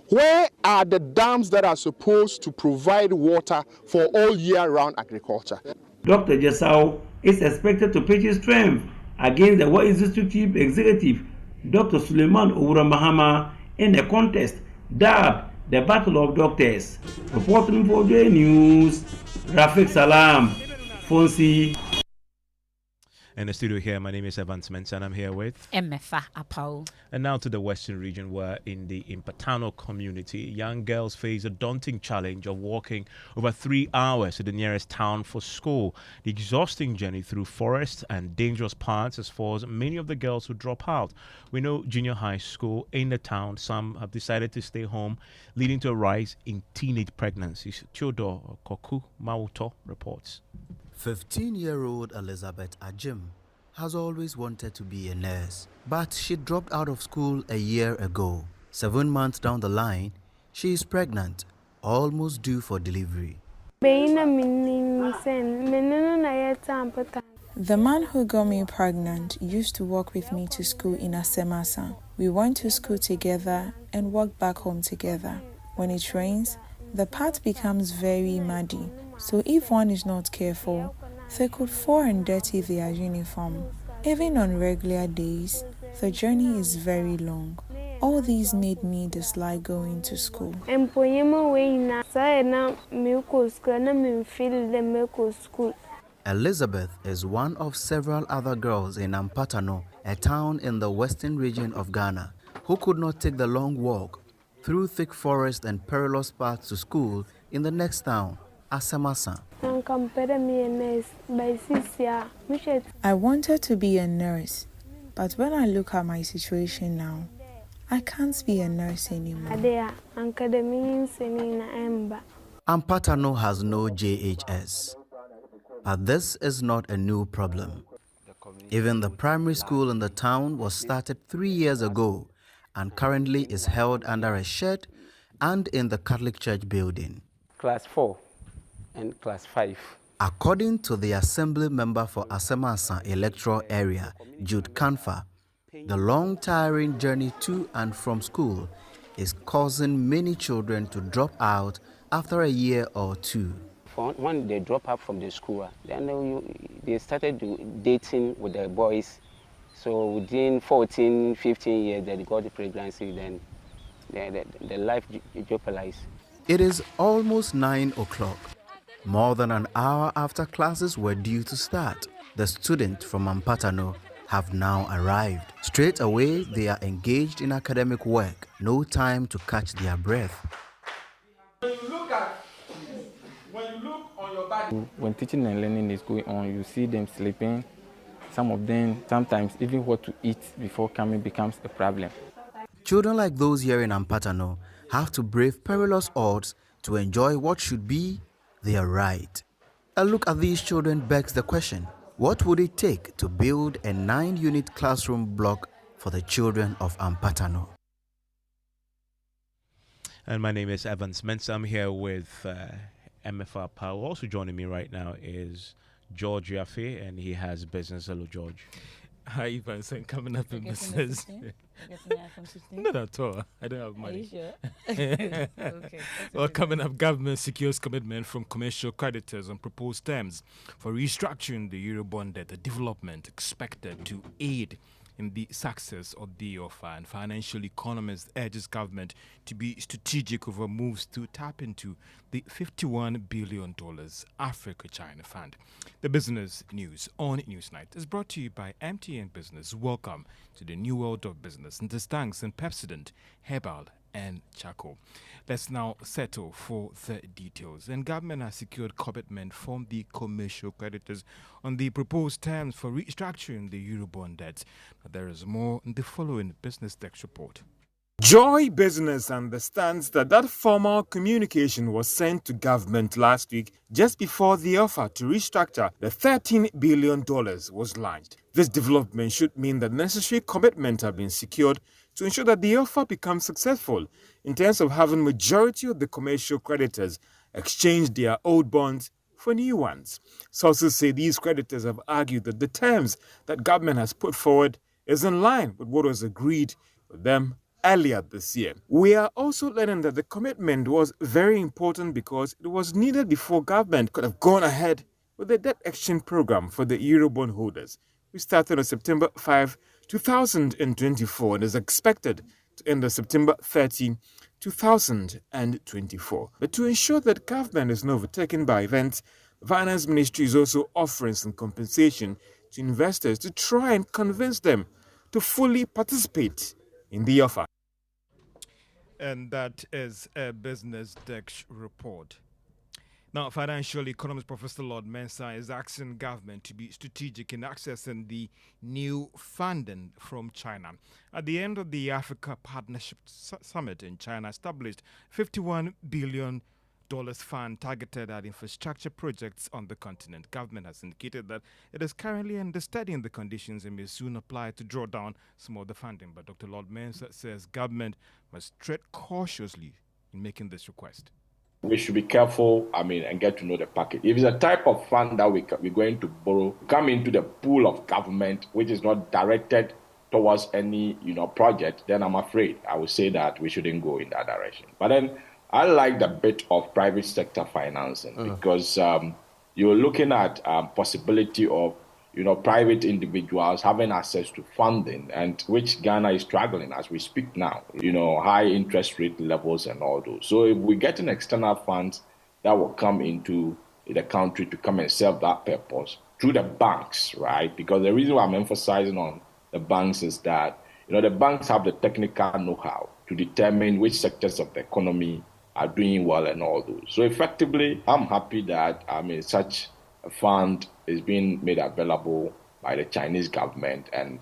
Where are the dams that are supposed to provide water for all year-round agriculture? Dr. Jasau is expected to pitch his strength against the Wa East District Chief Executive, Dr. Suleiman Owura Mahama, in a contest dubbed the Battle of Doctors. Reporting for J News, Rafiq Salam, Fonsi. In the studio here, my name is Evans Mensah and I'm here with Emefa Apau. And now to the Western region, where in the Impatano community, young girls face a daunting challenge of walking over 3 hours to the nearest town for school. The exhausting journey through forests and dangerous paths has forced many of the girls who drop out. We know junior high school in the town, some have decided to stay home, leading to a rise in teenage pregnancies. Theodore Koku Mauto reports. 15-year-old Elizabeth Ajim has always wanted to be a nurse, but she dropped out of school a year ago. 7 months down the line, she is pregnant, almost due for delivery. The man who got me pregnant used to walk with me to school in Asemasa. We went to school together and walked back home together. When it rains, the path becomes very muddy. So if one is not careful, they could fall and dirty their uniform. Even on regular days, the journey is very long. All these made me dislike going to school. Elizabeth is one of several other girls in Ampatano, a town in the western region of Ghana, who could not take the long walk through thick forest and perilous paths to school in the next town, Asemasa. I wanted to be a nurse, but when I look at my situation now, I can't be a nurse anymore. Ampatano has no JHS, but this is not a new problem. Even the primary school in the town was started 3 years ago and currently is held under a shed and in the Catholic Church building. Class 4 and class 5. According to the Assembly member for Asemasa electoral area, Jude Kanfa, the long tiring journey to and from school is causing many children to drop out after a year or two. When they drop out from the school, then they started dating with the boys. So within 14, 15 years, they got the pregnancy, then the life jeopardized. It is almost 9 o'clock. More than an hour after classes were due to start, the students from Ampatano have now arrived. Straight away, they are engaged in academic work. No time to catch their breath. When you look on your body, when teaching and learning is going on, you see them sleeping. Some of them, sometimes even what to eat before coming becomes a problem. Children like those here in Ampatano have to brave perilous odds to enjoy what should be their right. A look at these children begs the question, what would it take to build a 9-unit classroom block for the children of Ampatano? And my name is Evans Mensah. I'm here with MFR Power. Also joining me right now is George Yafe, and he has business. Hello, George. Hi, Evans. I'm coming up in business. Not at all. I don't have money. Are you sure? Okay. Well, coming up, government secures commitment from commercial creditors on proposed terms for restructuring the Eurobond debt, a development expected to aid in the success of the offer. And financial economist urges government to be strategic over moves to tap into the $51 billion Africa-China Fund. The business news on Newsnight is brought to you by MTN Business. Welcome to the new world of business. And this thanks and Pepsodent, Herbal and Charcoal. Let's now settle for the details. And government has secured commitment from the commercial creditors on the proposed terms for restructuring the Eurobond debt. There is more in the following Business Desk report. Joy Business understands that formal communication was sent to government last week just before the offer to restructure the $13 billion was launched. This development should mean that necessary commitments have been secured to ensure that the offer becomes successful in terms of having majority of the commercial creditors exchange their old bonds for new ones. Sources say these creditors have argued that the terms that government has put forward is in line with what was agreed with them earlier this year. We are also learning that the commitment was very important because it was needed before government could have gone ahead with the debt exchange program for the Eurobond holders. We started on September 5, 2024 and is expected to end on September 13, 2024. But to ensure that government is not overtaken by events, the Finance Ministry is also offering some compensation to investors to try and convince them to fully participate in the offer. And that is a Business Desk report. Now, financial economist Professor Lord Mensah is asking government to be strategic in accessing the new funding from China. At the end of the Africa Partnership Summit in China, established $51 billion fund targeted at infrastructure projects on the continent. Government has indicated that it is currently understudying the conditions and may soon apply to draw down some of the funding. But Dr. Lord Mensah says government must tread cautiously in making this request. We should be careful, and get to know the package. If it's a type of fund that we're going to borrow, come into the pool of government, which is not directed towards any, project, then I'm afraid I would say that we shouldn't go in that direction. But then I like the bit of private sector financing because you're looking at possibility of, private individuals having access to funding, and which Ghana is struggling as we speak now, high interest rate levels and all those. So if we get an external funds that will come into the country to come and serve that purpose through the banks, right? Because the reason why I'm emphasizing on the banks is that, the banks have the technical know-how to determine which sectors of the economy are doing well and all those. So effectively, I'm happy that, such a fund is being made available by the Chinese government. And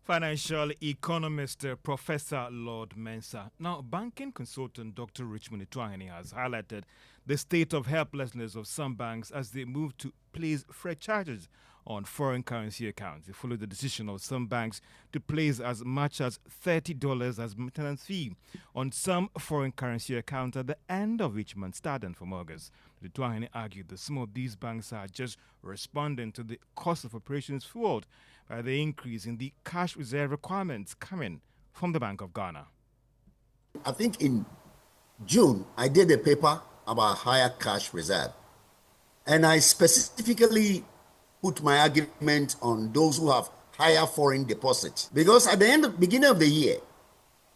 financial economist Professor Lord Mensah. Now, banking consultant Dr. Richmond Ituahene has highlighted the state of helplessness of some banks as they move to place fresh charges on foreign currency accounts. It followed the decision of some banks to place as much as $30 as maintenance fee on some foreign currency accounts at the end of each month, starting from August. The Twahine argued that some of these banks are just responding to the cost of operations fueled by the increase in the cash reserve requirements coming from the Bank of Ghana. I think in June, I did a paper about higher cash reserve. And I specifically put my argument on those who have higher foreign deposits. Because at the beginning of the year,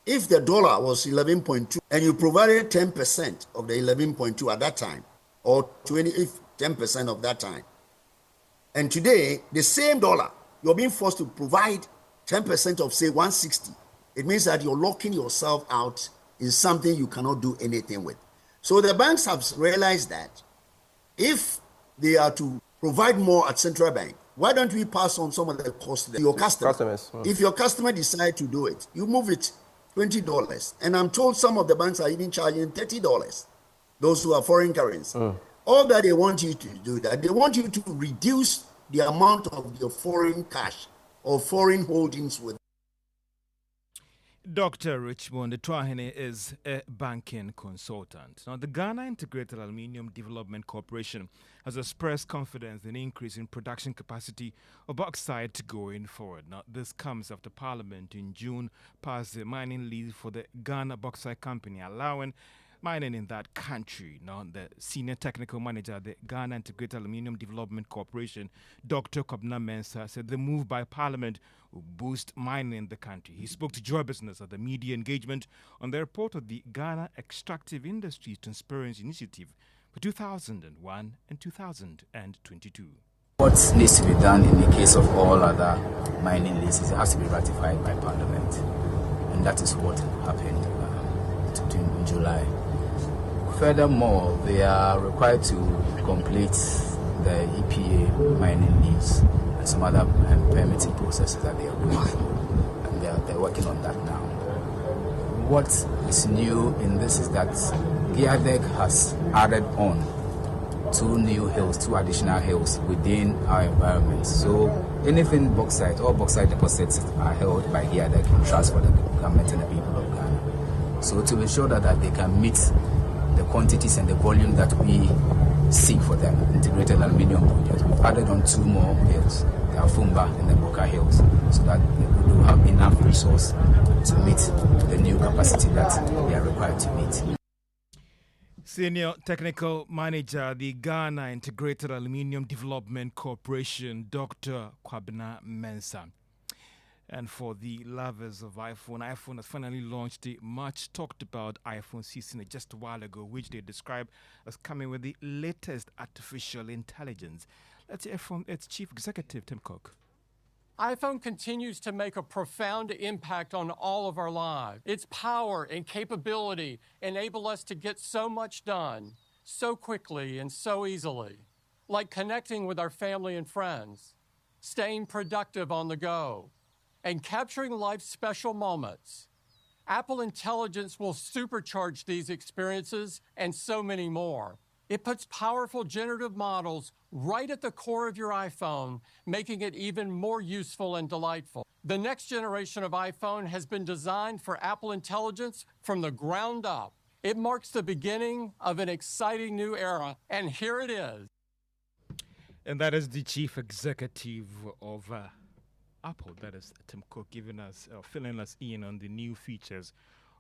if the dollar was 11.2 and you provided 10% of the 11.2 at that time, or 10% of that time, and today, the same dollar, you're being forced to provide 10% of, say, 160. It means that you're locking yourself out in something you cannot do anything with. So the banks have realized that if they are to provide more at central bank, why don't we pass on some of the cost to your customers? If your customer decide to do it, you move it $20. And I'm told some of the banks are even charging $30, those who are foreign currency. All that they want you to do that, they want you to reduce the amount of your foreign cash or foreign holdings with. Dr. Richmond Twahine is a banking consultant. Now, the Ghana Integrated Aluminium Development Corporation has expressed confidence in increase in production capacity of bauxite going forward. Now, this comes after Parliament in June passed the mining lease for the Ghana Bauxite Company, allowing mining in that country. Now, the senior technical manager at the Ghana Integrated Aluminium Development Corporation, Dr. Kwabena Mensah, said the move by Parliament will boost mining in the country. He spoke to Joy Business at the media engagement on the report of the Ghana Extractive Industries Transparency Initiative for 2001 and 2022. What needs to be done in the case of all other mining leases, it has to be ratified by Parliament, and that is what happened in July. Furthermore, they are required to complete the EPA mining lease and some other permitting processes that they are doing, and they're working on that now. What is new in this is that GIADEC has added on two additional hills within our environment. So anything bauxite, all bauxite deposits are held by GIADEC in trust for the government and the people of Ghana. So to ensure that they can meet the quantities and the volume that we seek for them, integrated aluminium project, we've added on two more hills, the Afumba and the Boka hills, so that we will have enough resource to meet the new capacity that we are required to meet. Senior Technical Manager, the Ghana Integrated Aluminium Development Corporation, Dr. Kwabena Mensah. And for the lovers of iPhone has finally launched the much talked about iPhone 16 just a while ago, which they describe as coming with the latest artificial intelligence. Let's hear from its chief executive, Tim Cook. iPhone continues to make a profound impact on all of our lives. Its power and capability enable us to get so much done so quickly and so easily, like connecting with our family and friends, staying productive on the go, and capturing life's special moments. Apple Intelligence will supercharge these experiences and so many more. It puts powerful generative models right at the core of your iPhone, making it even more useful and delightful. The next generation of iPhone has been designed for Apple Intelligence from the ground up. It marks the beginning of an exciting new era, and here it is. And that is the chief executive of Apple, that is Tim Cook, giving us, filling us in on the new features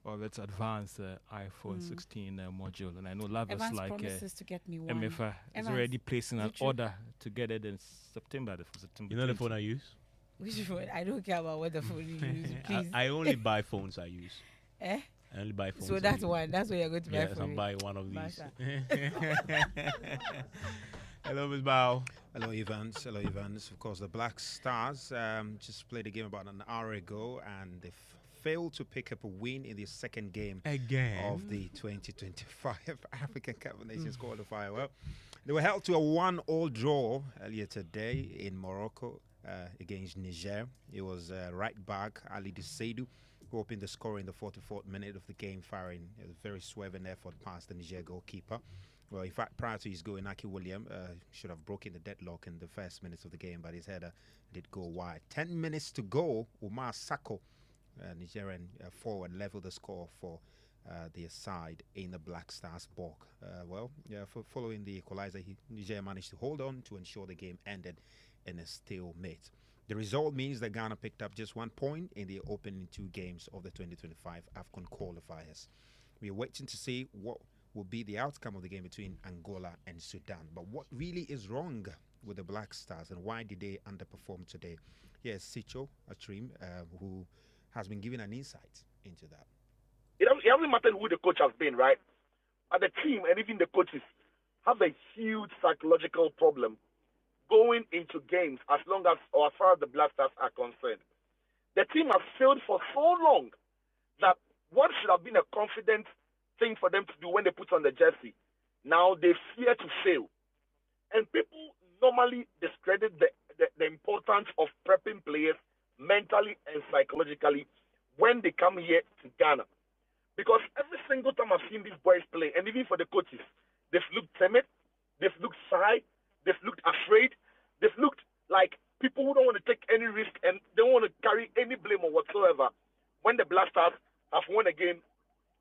of its advanced iPhone 16 module. And I know lovers like promises to get me one. MFA is already placing an order to get it in September. September. You know the phone I use? Which phone? I don't care about what the phone you use, please. I only buy phones I use. Eh? I only buy phones. So that's one. That's what you're going to buy for me. Yes, I'm buying one of these. Hello, Ms. Bao. Hello, Evans. Hello, Evans. Of course, the Black Stars just played a game about an hour ago, and they failed to pick up a win in the second game of the 2025 African Cup of Nations qualifier. Well, they were held to a 1-1 draw earlier today in Morocco against Niger. It was right back Ali Seidu who opened the score in the 44th minute of the game, firing a very swerving effort past the Niger goalkeeper. Well, in fact, prior to his goal, Inaki William should have broken the deadlock in the first minutes of the game, but his header did go wide. 10 minutes to go. Umar Sako, Nigerian forward, leveled the score for their side in the Black Stars balk. Following the equalizer, Nigeria managed to hold on to ensure the game ended in a stalemate. The result means that Ghana picked up just 1 point in the opening 2 games of the 2025 AFCON qualifiers. We are waiting to see what will be the outcome of the game between Angola and Sudan. But what really is wrong with the Black Stars and why did they underperform today? Here's Sicho Atrim, who has been given an insight into that. It hasn't mattered who the coach has been, right? But the team and even the coaches have a huge psychological problem going into games as far as the Black Stars are concerned. The team has failed for so long that what should have been a confident thing for them to do when they put on the jersey, now they fear to fail. And people normally discredit the importance of prepping players mentally and psychologically when they come here to Ghana. Because every single time I've seen these boys play, and even for the coaches, they've looked timid, they've looked shy, they've looked afraid, they've looked like people who don't want to take any risk and they don't want to carry any blame or whatsoever when the Black Stars have won a game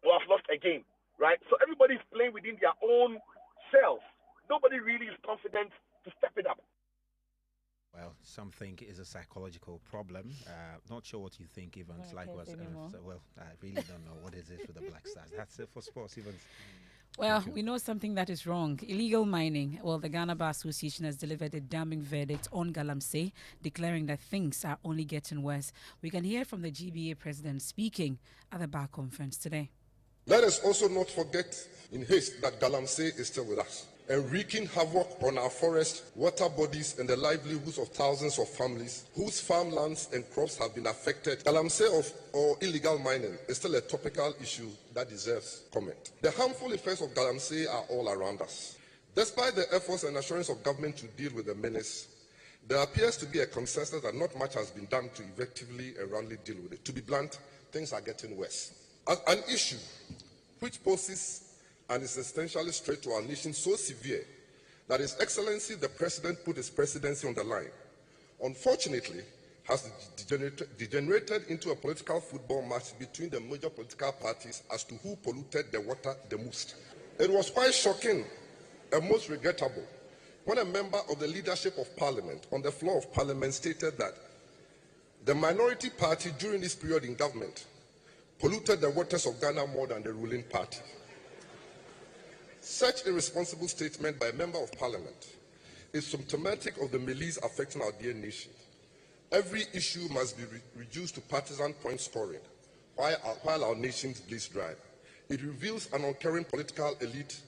or have lost a game, right? So everybody's playing within their own self. Nobody really is confident to step it up. Well, some think is a psychological problem. Not sure what you think, Evans. Likewise, I really don't know what is it with the Black Stars. That's it for sports, Evans. Well, we know something that is wrong. Illegal mining. Well, the Ghana Bar Association has delivered a damning verdict on Galamsey, declaring that things are only getting worse. We can hear from the GBA president speaking at the bar conference today. Let us also not forget in haste that Galamsey is still with us and wreaking havoc on our forests, water bodies, and the livelihoods of thousands of families whose farmlands and crops have been affected. Galamsey or illegal mining is still a topical issue that deserves comment. The harmful effects of Galamsey are all around us. Despite the efforts and assurance of government to deal with the menace, there appears to be a consensus that not much has been done to effectively and roundly deal with it. To be blunt, things are getting worse. An issue which poses and is essentially straight to our nation so severe that His Excellency the President put his presidency on the line, unfortunately has degenerated into a political football match between the major political parties as to who polluted the water the most. It was quite shocking and most regrettable when a member of the leadership of Parliament on the floor of Parliament stated that the minority party during this period in government polluted the waters of Ghana more than the ruling party. Such a responsible statement by a member of Parliament is symptomatic of the malaise affecting our dear nation. Every issue must be reduced to partisan point scoring while our nations bleeds dry. It reveals an uncaring political elite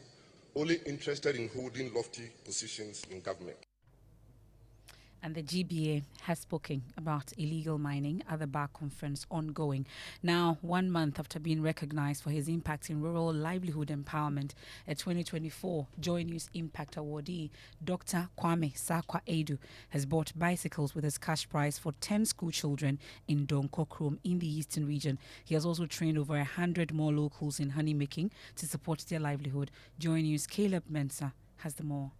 only interested in holding lofty positions in government. And the GBA has spoken about illegal mining at the bar conference ongoing. Now, 1 month after being recognized for his impact in rural livelihood empowerment, a 2024 Joy News Impact Awardee, Dr. Kwame Sakwa-Addo, has bought bicycles with his cash prize for 10 school children in Donkokrom in the Eastern region. He has also trained over 100 more locals in honey making to support their livelihood. Joy News' Caleb Mensah has the more.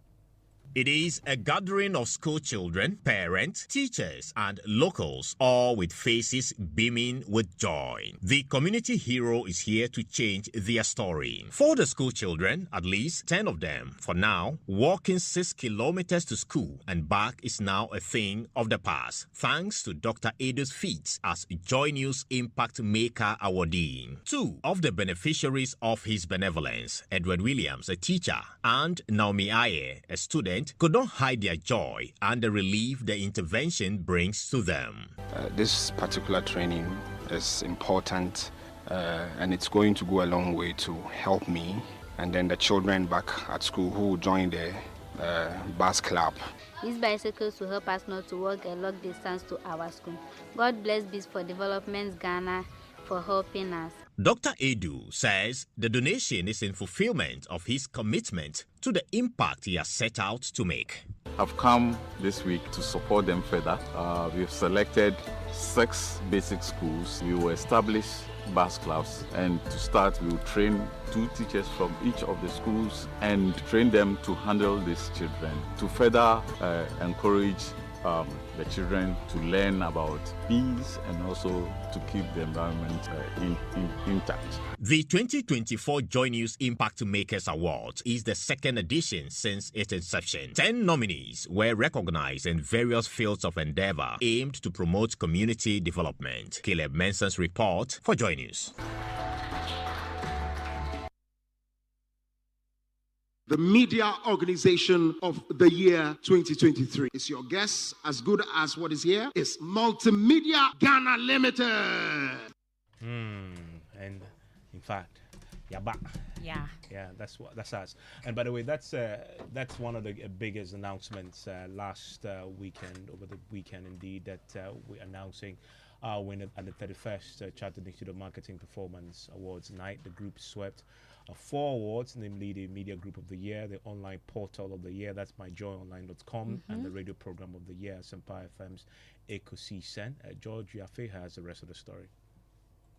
It is a gathering of school children, parents, teachers, and locals, all with faces beaming with joy. The community hero is here to change their story. For the school children, at least 10 of them, for now, walking 6 kilometers to school and back is now a thing of the past, thanks to Dr. Addo's feats as Joy News Impact Maker Awardee. 2 of the beneficiaries of his benevolence, Edward Williams, a teacher, and Naomi Aye, a student, could not hide their joy and the relief the intervention brings to them. This particular training is important and it's going to go a long way to help me and then the children back at school who join the bus club. These bicycles will help us not to walk a long distance to our school. God bless Bees for Developments Ghana for helping us. Dr. Addo says the donation is in fulfillment of his commitment to the impact he has set out to make. I've come this week to support them further. We've selected 6 basic schools. We will establish bus clubs. And to start, we will train 2 teachers from each of the schools and train them to handle these children, to further encourage the children to learn about peace and also to keep the environment intact. The 2024 Joy News Impact Makers Award is the second edition since its inception. 10 nominees were recognized in various fields of endeavor aimed to promote community development. Caleb Menson's report for Joy News. The Media Organization of the Year 2023. Is your guess as good as what is here? It's Multimedia Ghana Limited. And in fact, Yaba. Yeah. Yeah, that's us. And by the way, that's one of the biggest announcements last weekend, over the weekend indeed, that we're announcing our winner at the 31st Chartered Institute of Marketing Performance Awards night. The group swept 4 awards, namely the Media Group of the Year, the Online Portal of the Year, that's myjoyonline.com, and the Radio Program of the Year, Sempa FM's Ecosystem. George Yafe has the rest of the story.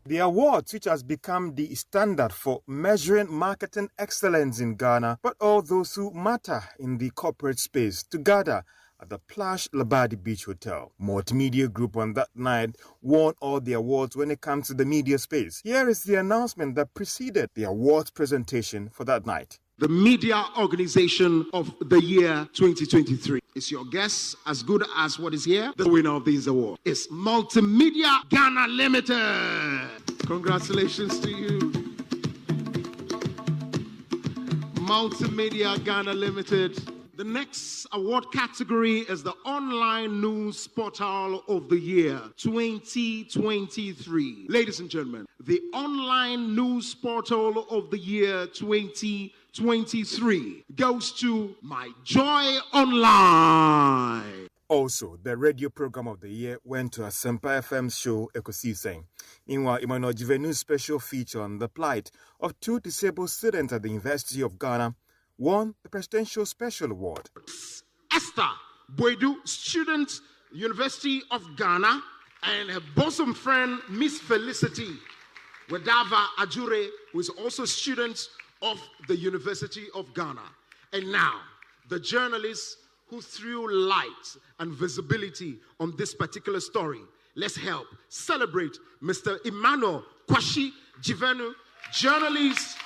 The awards, which has become the standard for measuring marketing excellence in Ghana, but all those who matter in the corporate space to gather at the plush Labadi Beach Hotel. Multimedia Group on that night won all the awards when it comes to the media space. Here is the announcement that preceded the awards presentation for that night. The Media Organization of the Year 2023. Is your guess as good as what is here? The winner of these awards is Multimedia Ghana Limited. Congratulations to you. Multimedia Ghana Limited. The next award category is the Online News Portal of the Year 2023. Ladies and gentlemen, the Online News Portal of the Year 2023 goes to My Joy Online. Also, the radio program of the year went to a Sempa FM show, Ecosystem. Meanwhile, Emmanuel Jivenu's special feature on the plight of 2 disabled students at the University of Ghana won the Presidential Special Award. Esther Boedu, student, University of Ghana, and her bosom friend, Miss Felicity Wedava Ajure, who is also student of the University of Ghana. And now, the journalist who threw light and visibility on this particular story. Let's help celebrate Mr. Emmanuel Kwashi Jivenu, journalist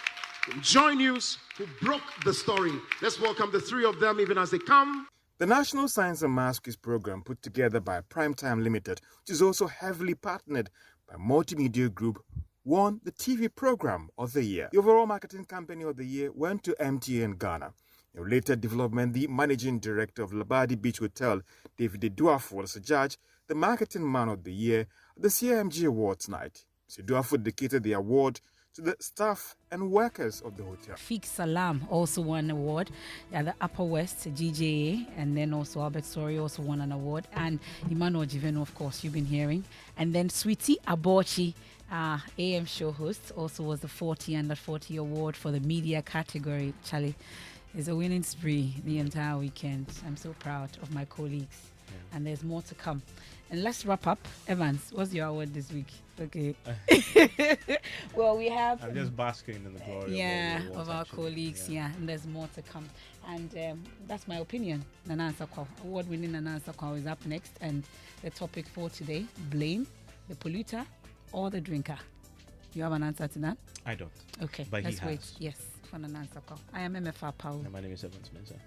from Joy News, who broke the story. Let's welcome the 3 of them even as they come. The National Science and Maths Quiz program put together by Primetime Limited, which is also heavily partnered by Multimedia Group, won the TV program of the year. The overall marketing company of the year went to MTN Ghana. In a related development, the managing director of Labadi Beach Hotel, David Duafo, was adjudged the marketing man of the year at the CIMG Awards night. Mr. Duafo dedicated the award to the staff and workers of the hotel. Fik Salam also won an award at the Upper West GJA, and then also Albert Sori also won an award, and Emmanuel Jivenu, of course, you've been hearing. And then Sweetie Abochi, AM show host, also was the 40 Under 40 award for the media category. Charlie, it's a winning spree the entire weekend. I'm so proud of my colleagues, and there's more to come. And let's wrap up. Evans, what's your award this week? Okay. Well, we have... I'm just basking in the glory of our colleagues, and there's more to come. And that's my opinion. Nana Ansakwa, award-winning Nana Ansakwa is up next. And the topic for today, blame the polluter or the drinker. You have an answer to that? I don't. Okay, but let's he wait. has. Yes, for Nana Ansakwa. I am MFR Paul. And my name is Evans Mensah.